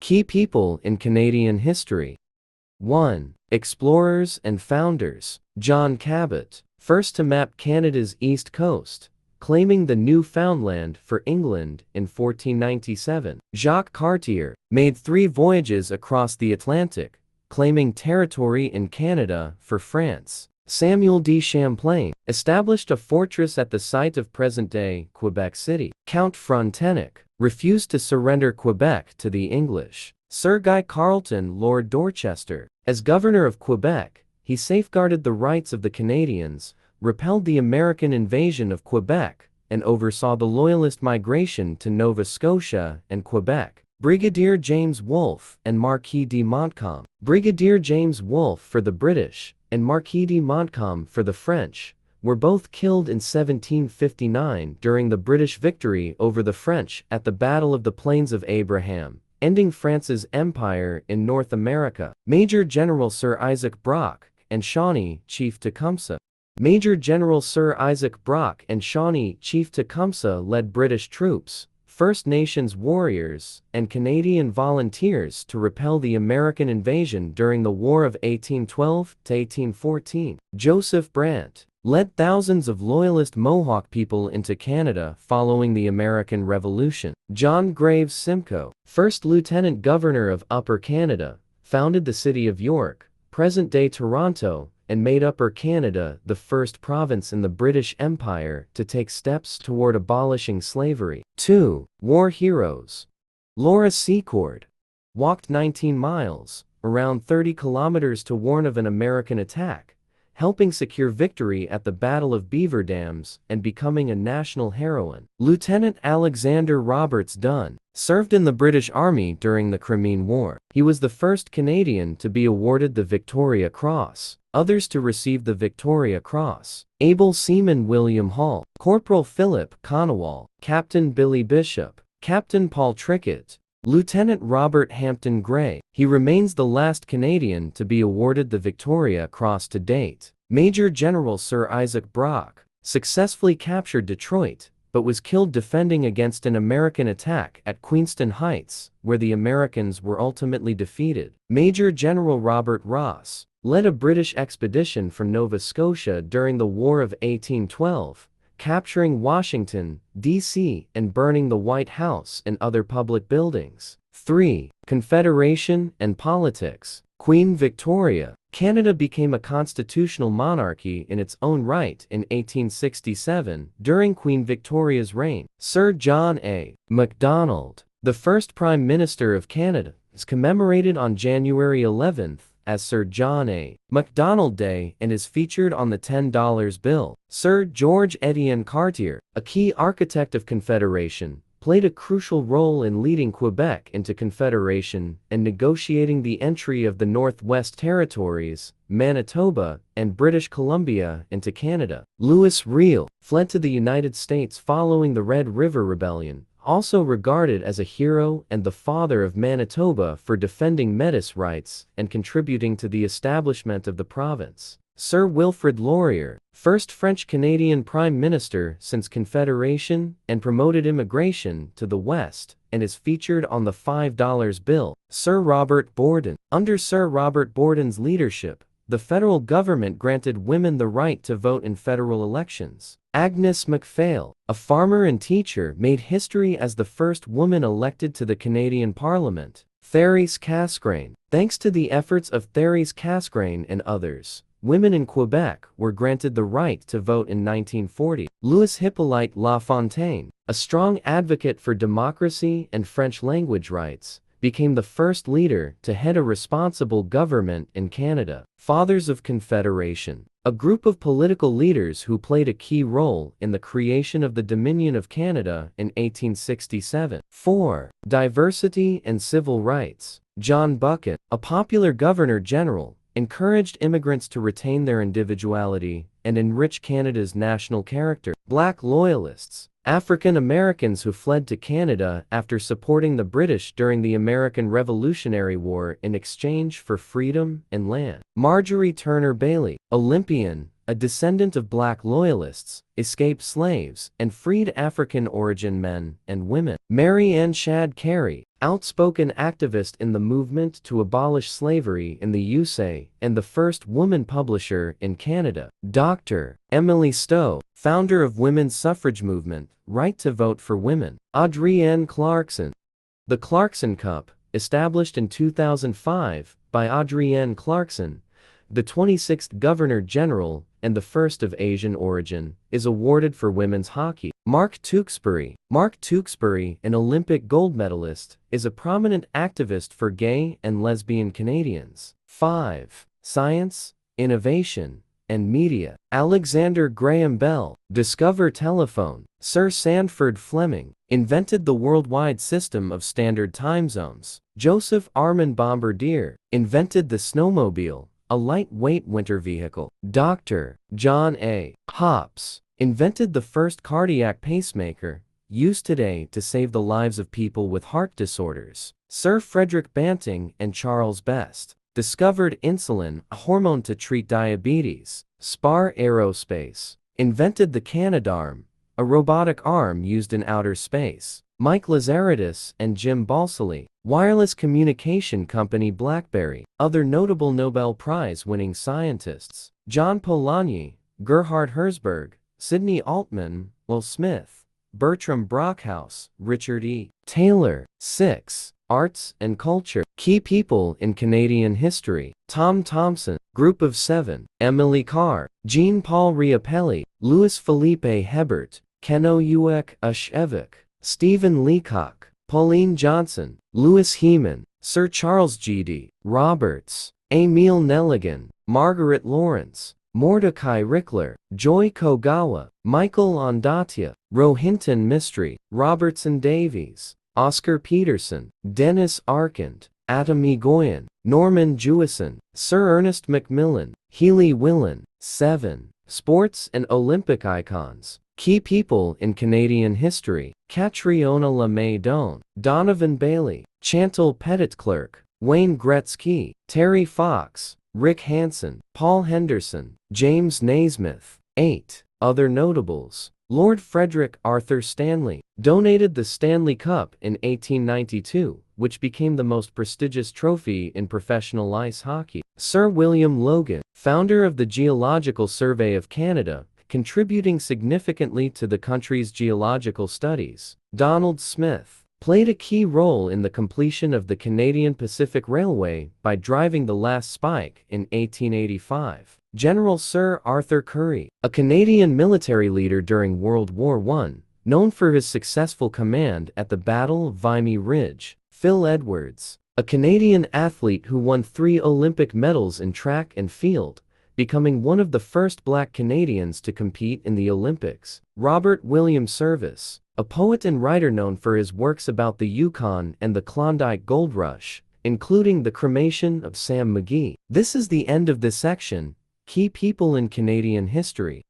Key people in Canadian history. 1. Explorers and founders. John Cabot, first to map Canada's east coast, claiming the Newfoundland for England in 1497. Jacques Cartier made 3 voyages across the Atlantic, claiming territory in Canada for France. Samuel de Champlain established a fortress at the site of present-day Quebec City. Count Frontenac refused to surrender Quebec to the English. Sir Guy Carleton, Lord Dorchester, as governor of Quebec, he safeguarded the rights of the Canadians, repelled the American invasion of Quebec, and oversaw the Loyalist migration to Nova Scotia and Quebec. Brigadier James Wolfe and Marquis de Montcalm. Brigadier James Wolfe for the British and Marquis de Montcalm for the French were both killed in 1759 during the British victory over the French at the Battle of the Plains of Abraham, ending France's empire in North America. Major General Sir Isaac Brock and Shawnee, Chief Tecumseh. Major General Sir Isaac Brock and Shawnee, Chief Tecumseh led British troops, First Nations warriors, and Canadian volunteers to repel the American invasion during the War of 1812–1814. Joseph Brant led thousands of Loyalist Mohawk people into Canada following the American Revolution. John Graves Simcoe, first Lieutenant Governor of Upper Canada, founded the city of York, present-day Toronto, and made Upper Canada the first province in the British Empire to take steps toward abolishing slavery. 2. War heroes. Laura Secord walked 19 miles, around 30 kilometers, to warn of an American attack, helping secure victory at the Battle of Beaver Dams and becoming a national heroine. Lieutenant Alexander Roberts Dunn served in the British Army during the Crimean War. He was the first Canadian to be awarded the Victoria Cross. Others to receive the Victoria Cross: Able Seaman William Hall, Corporal Philip Conowall, Captain Billy Bishop, Captain Paul Trickett, Lieutenant Robert Hampton Gray. He remains the last Canadian to be awarded the Victoria Cross to date. Major General Sir Isaac Brock successfully captured Detroit, but was killed defending against an American attack at Queenston Heights, where the Americans were ultimately defeated. Major General Robert Ross led a British expedition from Nova Scotia during the War of 1812, capturing Washington, D.C., and burning the White House and other public buildings. 3. Confederation and politics. Queen Victoria. Canada became a constitutional monarchy in its own right in 1867 during Queen Victoria's reign. Sir John A. Macdonald, the first Prime Minister of Canada, is commemorated on January 11th as Sir John A. Macdonald Day and is featured on the $10 bill. Sir George Etienne Cartier, a key architect of Confederation, played a crucial role in leading Quebec into Confederation and negotiating the entry of the Northwest Territories, Manitoba, and British Columbia into Canada. Louis Riel fled to the United States following the Red River Rebellion, also regarded as a hero and the father of Manitoba for defending Métis rights and contributing to the establishment of the province. Sir Wilfrid Laurier, first French-Canadian Prime Minister since Confederation, and promoted immigration to the West, and is featured on the $5 bill. Sir Robert Borden. Under Sir Robert Borden's leadership, the federal government granted women the right to vote in federal elections. Agnes MacPhail, a farmer and teacher, made history as the first woman elected to the Canadian Parliament. Therese Casgrain. Thanks to the efforts of Therese Casgrain and others, women in Quebec were granted the right to vote in 1940. Louis Hippolyte Lafontaine, a strong advocate for democracy and French language rights, became the first leader to head a responsible government in Canada. Fathers of Confederation. A group of political leaders who played a key role in the creation of the Dominion of Canada in 1867. 4. Diversity and civil rights. John Buchan, a popular governor-general, encouraged immigrants to retain their individuality and enrich Canada's national character. Black Loyalists. African Americans who fled to Canada after supporting the British during the American Revolutionary War in exchange for freedom and land. Marjorie Turner Bailey, Olympian, a descendant of black loyalists, escaped slaves, and freed African-origin men and women. Mary Ann Shadd Cary, outspoken activist in the movement to abolish slavery in the USA and the first woman publisher in Canada. Dr. Emily Stowe, founder of women's suffrage movement, Right to Vote for Women. Adrienne Clarkson. The Clarkson Cup, established in 2005 by Adrienne Clarkson, the 26th Governor-General and the first of Asian origin, is awarded for women's hockey. Mark Tewksbury. Mark Tewksbury, an Olympic gold medalist, is a prominent activist for gay and lesbian Canadians. 5. Science, innovation, and media. Alexander Graham Bell, discover telephone. Sir Sandford Fleming, invented the worldwide system of standard time zones. Joseph Armand Bombardier, invented the snowmobile, a lightweight winter vehicle. Dr. John A. Hopps, invented the first cardiac pacemaker, used today to save the lives of people with heart disorders. Sir Frederick Banting and Charles Best, discovered insulin, a hormone to treat diabetes. Spar Aerospace, invented the Canadarm, a robotic arm used in outer space. Mike Lazaridis and Jim Balsillie, wireless communication company BlackBerry. Other notable Nobel Prize-winning scientists: John Polanyi, Gerhard Herzberg, Sidney Altman, Will Smith, Bertram Brockhaus, Richard E. Taylor. 6. Arts and culture. Key people in Canadian history: Tom Thomson, Group of Seven, Emily Carr, Jean-Paul Riopelli, Louis Philippe Hebert, Kenno Uek Ushevik, Stephen Leacock, Pauline Johnson, Louis Heman, Sir Charles G.D. Roberts, Emile Nelligan, Margaret Lawrence, Mordecai Rickler, Joy Kogawa, Michael Ondaatje, Rohinton Mistry, Robertson Davies, Oscar Peterson, Dennis Arkand, Atom Egoyan, Norman Jewison, Sir Ernest Macmillan, Healy Willan. 7. Sports and Olympic icons. Key people in Canadian history: Catriona LeMay-Doan, Donovan Bailey, Chantal Petitclerc, Wayne Gretzky, Terry Fox, Rick Hansen, Paul Henderson, James Naismith. 8. Other notables. Lord Frederick Arthur Stanley, donated the Stanley Cup in 1892, which became the most prestigious trophy in professional ice hockey. Sir William Logan, founder of the Geological Survey of Canada, contributing significantly to the country's geological studies. Donald Smith, played a key role in the completion of the Canadian Pacific Railway by driving the last spike in 1885. General Sir Arthur Currie, a Canadian military leader during World War I, known for his successful command at the Battle of Vimy Ridge. Phil Edwards, a Canadian athlete who won 3 Olympic medals in track and field, becoming one of the first black Canadians to compete in the Olympics. Robert William Service, a poet and writer known for his works about the Yukon and the Klondike Gold Rush, including the cremation of Sam McGee. This is the end of this section: Key people in Canadian history.